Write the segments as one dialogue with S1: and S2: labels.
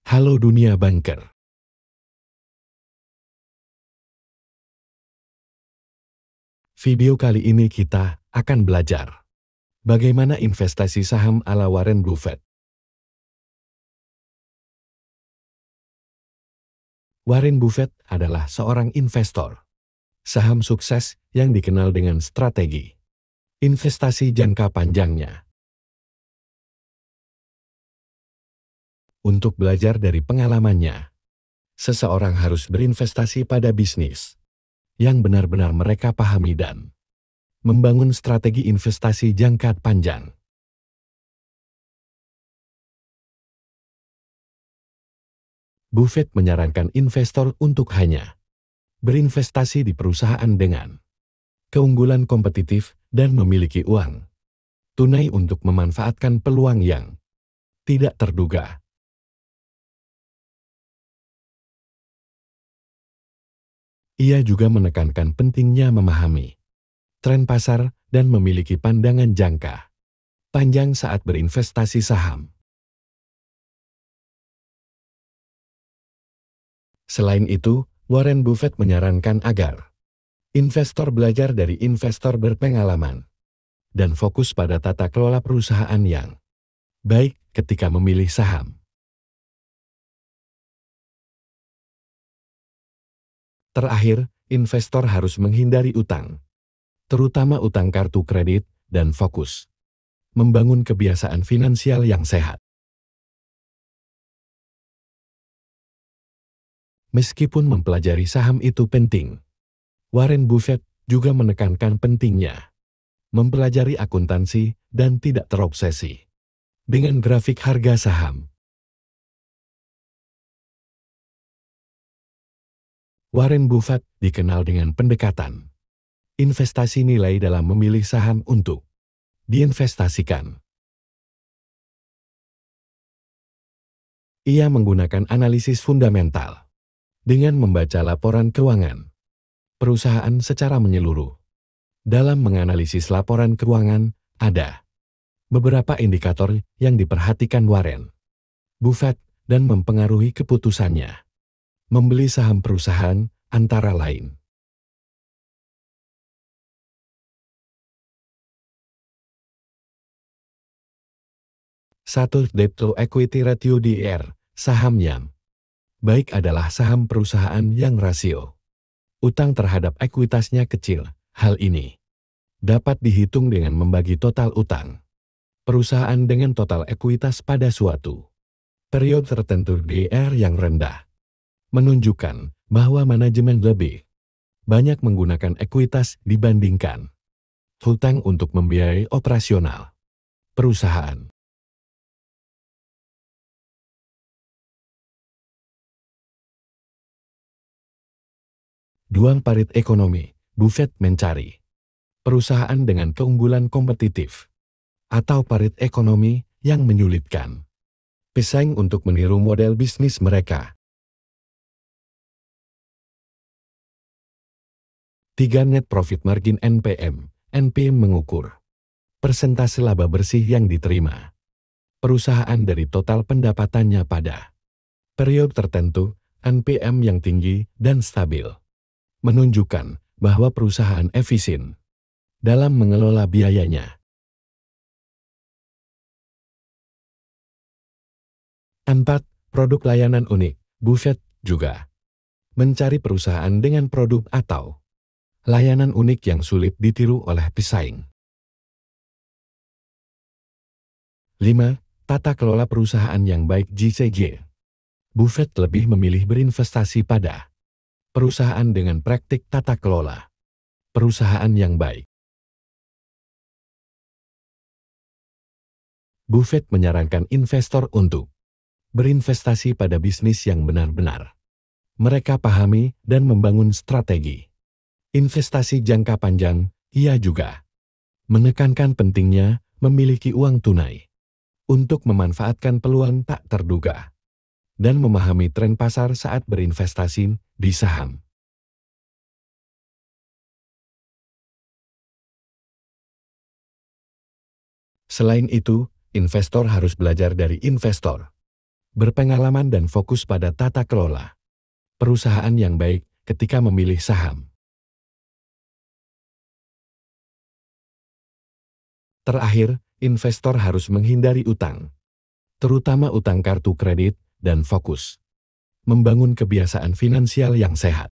S1: Halo dunia banker. Video kali ini kita akan belajar bagaimana investasi saham ala Warren Buffett. Warren Buffett adalah seorang investor saham sukses yang dikenal dengan strategi investasi jangka panjangnya. Untuk belajar dari pengalamannya, seseorang harus berinvestasi pada bisnis yang benar-benar mereka pahami dan membangun strategi investasi jangka panjang. Buffett menyarankan investor untuk hanya berinvestasi di perusahaan dengan keunggulan kompetitif dan memiliki uang tunai untuk memanfaatkan peluang yang tidak terduga. Ia juga menekankan pentingnya memahami tren pasar dan memiliki pandangan jangka panjang saat berinvestasi saham. Selain itu, Warren Buffett menyarankan agar investor belajar dari investor berpengalaman dan fokus pada tata kelola perusahaan yang baik ketika memilih saham. Terakhir, investor harus menghindari utang, terutama utang kartu kredit, dan fokus membangun kebiasaan finansial yang sehat. Meskipun mempelajari saham itu penting, Warren Buffett juga menekankan pentingnya mempelajari akuntansi dan tidak terobsesi dengan grafik harga saham. Warren Buffett dikenal dengan pendekatan investasi nilai dalam memilih saham untuk diinvestasikan. Ia menggunakan analisis fundamental dengan membaca laporan keuangan perusahaan secara menyeluruh. Dalam menganalisis laporan keuangan, ada beberapa indikator yang diperhatikan Warren Buffett dan mempengaruhi keputusannya membeli saham perusahaan, antara lain. Satu, Debt to Equity Ratio (DER). Saham yang baik adalah saham perusahaan yang rasio utang terhadap ekuitasnya kecil. Hal ini dapat dihitung dengan membagi total utang perusahaan dengan total ekuitas pada suatu periode tertentu. DER yang rendah menunjukkan bahwa manajemen lebih banyak menggunakan ekuitas dibandingkan hutang untuk membiayai operasional perusahaan. Dua, parit ekonomi. Buffett mencari perusahaan dengan keunggulan kompetitif atau parit ekonomi yang menyulitkan pesaing untuk meniru model bisnis mereka. 3, Net Profit Margin (NPM). NPM mengukur persentase laba bersih yang diterima perusahaan dari total pendapatannya pada periode tertentu. NPM yang tinggi dan stabil menunjukkan bahwa perusahaan efisien dalam mengelola biayanya. 4, produk layanan unik. Buffett juga mencari perusahaan dengan produk atau layanan unik yang sulit ditiru oleh pesaing. 5, tata kelola perusahaan yang baik (JCG). Buffett lebih memilih berinvestasi pada perusahaan dengan praktik tata kelola perusahaan yang baik. Buffett menyarankan investor untuk berinvestasi pada bisnis yang benar-benar mereka pahami dan membangun strategi investasi jangka panjang. Ia juga menekankan pentingnya memiliki uang tunai untuk memanfaatkan peluang tak terduga dan memahami tren pasar saat berinvestasi di saham. Selain itu, investor harus belajar dari investor berpengalaman dan fokus pada tata kelola perusahaan yang baik ketika memilih saham. Terakhir, investor harus menghindari utang, terutama utang kartu kredit, dan fokus membangun kebiasaan finansial yang sehat.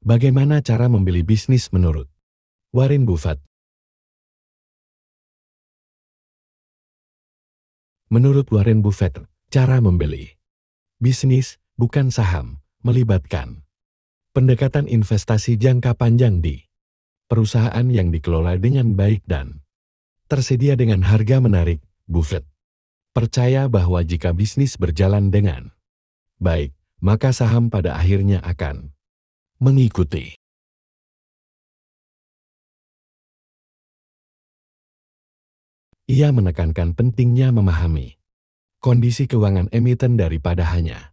S1: Bagaimana cara membeli bisnis menurut Warren Buffett? Menurut Warren Buffett, cara membeli bisnis, bukan saham, melibatkan pendekatan investasi jangka panjang di perusahaan yang dikelola dengan baik dan tersedia dengan harga menarik. Buffett percaya bahwa jika bisnis berjalan dengan baik, maka saham pada akhirnya akan mengikuti. Ia menekankan pentingnya memahami kondisi keuangan emiten daripada hanya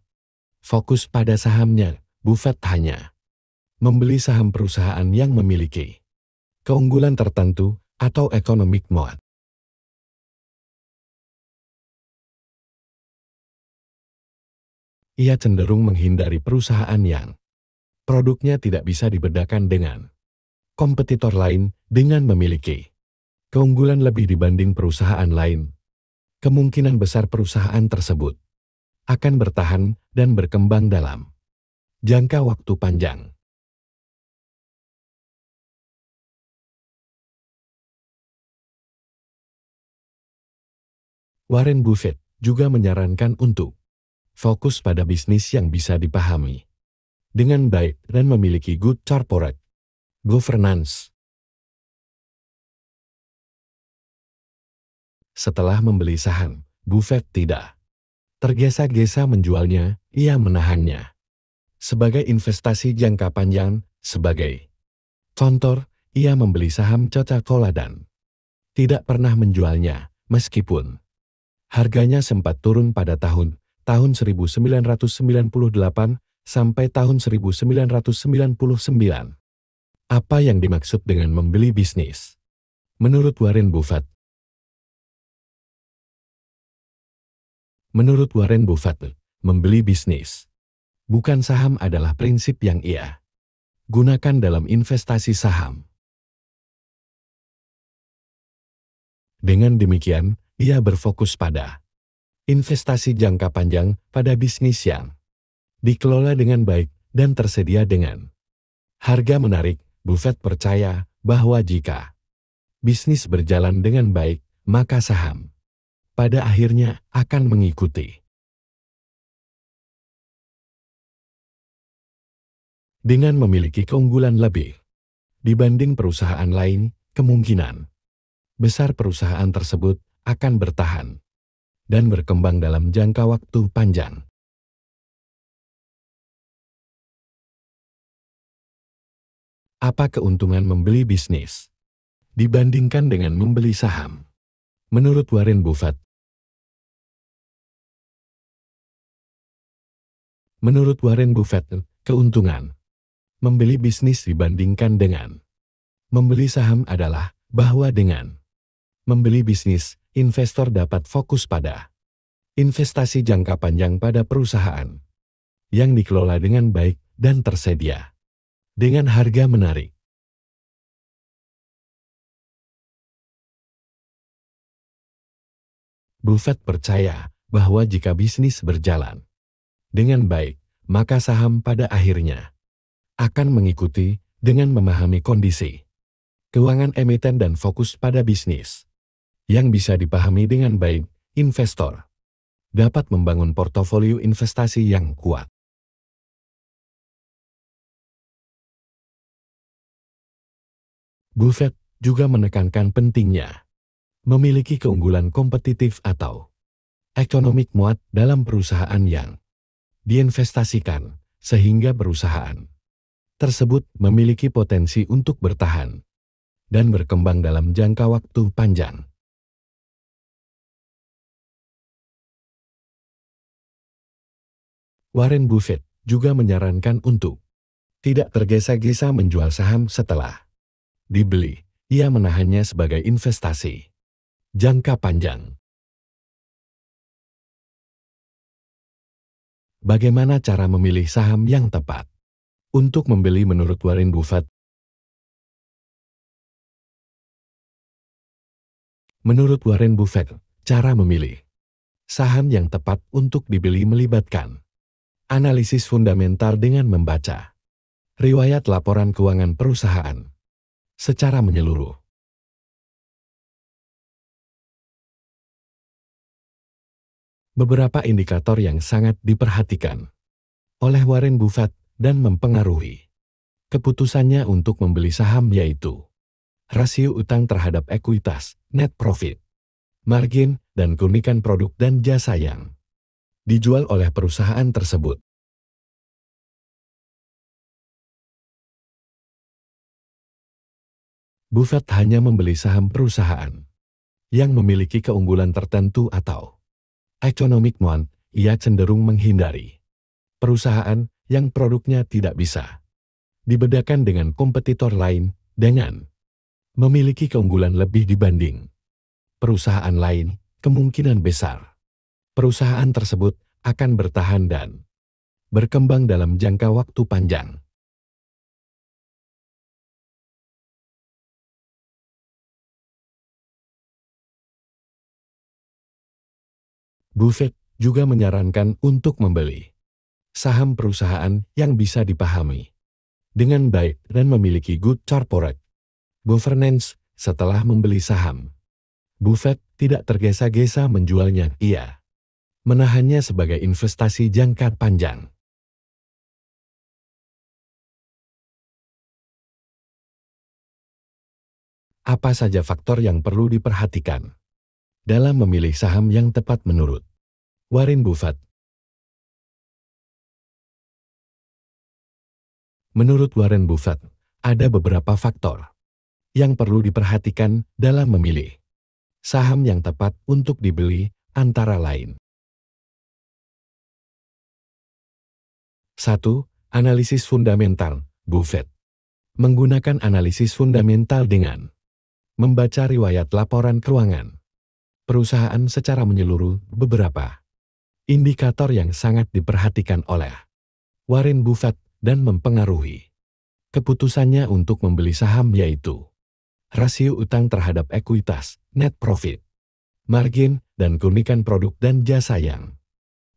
S1: fokus pada sahamnya. Buffett hanya membeli saham perusahaan yang memiliki keunggulan tertentu atau economic moat. Ia cenderung menghindari perusahaan yang produknya tidak bisa dibedakan dengan kompetitor lain dengan memiliki keunggulan lebih dibanding perusahaan lain. Kemungkinan besar perusahaan tersebut akan bertahan dan berkembang dalam jangka waktu panjang. Warren Buffett juga menyarankan untuk fokus pada bisnis yang bisa dipahami dengan baik dan memiliki good corporate governance. Setelah membeli saham, Buffett tidak tergesa-gesa menjualnya, ia menahannya sebagai investasi jangka panjang. Sebagai contoh, ia membeli saham Coca-Cola dan tidak pernah menjualnya, meskipun harganya sempat turun pada tahun 1998 sampai tahun 1999. Apa yang dimaksud dengan membeli bisnis? Menurut Warren Buffett, membeli bisnis, bukan saham adalah prinsip yang ia gunakan dalam investasi saham. Dengan demikian, ia berfokus pada investasi jangka panjang pada bisnis yang dikelola dengan baik dan tersedia dengan harga menarik. Buffett percaya bahwa jika bisnis berjalan dengan baik, maka saham pada akhirnya akan mengikuti. Dengan memiliki keunggulan lebih dibanding perusahaan lain, kemungkinan besar perusahaan tersebut akan bertahan dan berkembang dalam jangka waktu panjang. Apa keuntungan membeli bisnis dibandingkan dengan membeli saham? Menurut Warren Buffett, keuntungan membeli bisnis dibandingkan dengan membeli saham adalah bahwa dengan membeli bisnis, investor dapat fokus pada investasi jangka panjang pada perusahaan yang dikelola dengan baik dan tersedia dengan harga menarik. Buffett percaya bahwa jika bisnis berjalan dengan baik, maka saham pada akhirnya akan mengikuti dengan memahami kondisi keuangan emiten dan fokus pada bisnis yang bisa dipahami dengan baik. Investor dapat membangun portofolio investasi yang kuat. Buffett juga menekankan pentingnya memiliki keunggulan kompetitif atau economic moat dalam perusahaan yang diinvestasikan, sehingga perusahaan tersebut memiliki potensi untuk bertahan dan berkembang dalam jangka waktu panjang. Warren Buffett juga menyarankan untuk tidak tergesa-gesa menjual saham setelah dibeli. Ia menahannya sebagai investasi Jangka panjang. Bagaimana cara memilih saham yang tepat? Untuk membeli menurut Warren Buffett. Menurut Warren Buffett, cara memilih saham yang tepat untuk dibeli melibatkan analisis fundamental dengan membaca riwayat laporan keuangan perusahaan secara menyeluruh. Beberapa indikator yang sangat diperhatikan oleh Warren Buffett dan mempengaruhi keputusannya untuk membeli saham yaitu rasio utang terhadap ekuitas, net profit, margin, dan keunikan produk dan jasa yang dijual oleh perusahaan tersebut. Buffett hanya membeli saham perusahaan yang memiliki keunggulan tertentu atau economic moat. Ia cenderung menghindari perusahaan yang produknya tidak bisa dibedakan dengan kompetitor lain dengan memiliki keunggulan lebih dibanding perusahaan lain. Kemungkinan besar perusahaan tersebut akan bertahan dan berkembang dalam jangka waktu panjang. Buffett juga menyarankan untuk membeli saham perusahaan yang bisa dipahami dengan baik dan memiliki good corporate governance. Setelah membeli saham, Buffett tidak tergesa-gesa menjualnya. Ia menahannya sebagai investasi jangka panjang. Apa saja faktor yang perlu diperhatikan dalam memilih saham yang tepat menurut Warren Buffett? Menurut Warren Buffett, ada beberapa faktor yang perlu diperhatikan dalam memilih saham yang tepat untuk dibeli, antara lain. 1. Analisis fundamental. Buffett menggunakan analisis fundamental dengan membaca riwayat laporan keuangan perusahaan secara menyeluruh. Beberapa indikator yang sangat diperhatikan oleh Warren Buffett dan mempengaruhi keputusannya untuk membeli saham yaitu rasio utang terhadap ekuitas, net profit, margin, dan keunikan produk dan jasa yang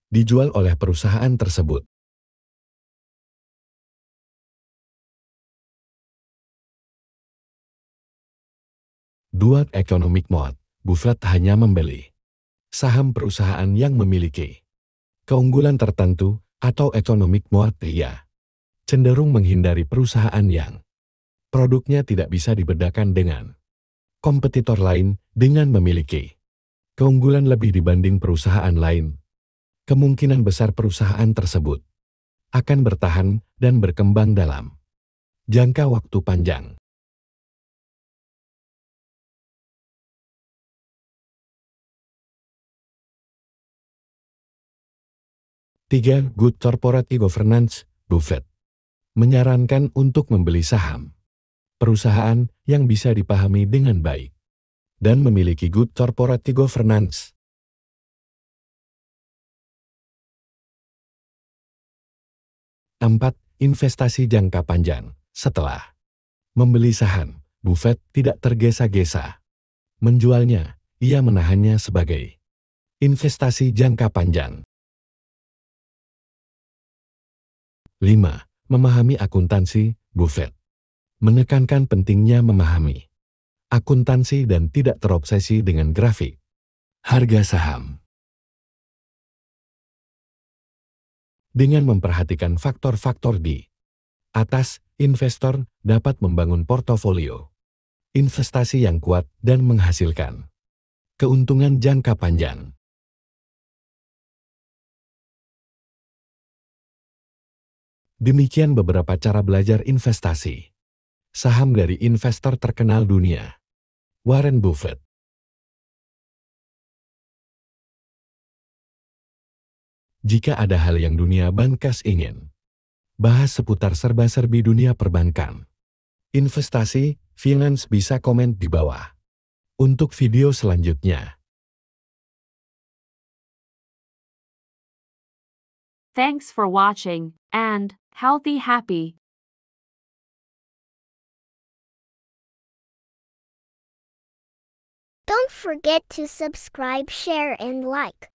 S1: dijual oleh perusahaan tersebut. Dua. Economic moat. Buffett hanya membeli saham perusahaan yang memiliki keunggulan tertentu atau economic moat. Ia cenderung menghindari perusahaan yang produknya tidak bisa dibedakan dengan kompetitor lain dengan memiliki keunggulan lebih dibanding perusahaan lain. Kemungkinan besar perusahaan tersebut akan bertahan dan berkembang dalam jangka waktu panjang. 3. Good corporate governance. Buffett menyarankan untuk membeli saham perusahaan yang bisa dipahami dengan baik dan memiliki good corporate governance. 4. Investasi jangka panjang. Setelah membeli saham, Buffett tidak tergesa-gesa menjualnya. Ia menahannya sebagai investasi jangka panjang. 5. Memahami akuntansi. Buffett menekankan pentingnya memahami akuntansi dan tidak terobsesi dengan grafik harga saham. Dengan memperhatikan faktor-faktor di atas, investor dapat membangun portofolio investasi yang kuat dan menghasilkan keuntungan jangka panjang. Demikian beberapa cara belajar investasi saham dari investor terkenal dunia, Warren Buffett. Jika ada hal yang dunia bankas ingin bahas seputar serba-serbi dunia perbankan, investasi, finance, bisa komen di bawah. Untuk video selanjutnya.
S2: Thanks for watching, and healthy happy.
S3: Don't forget to subscribe, share, and like.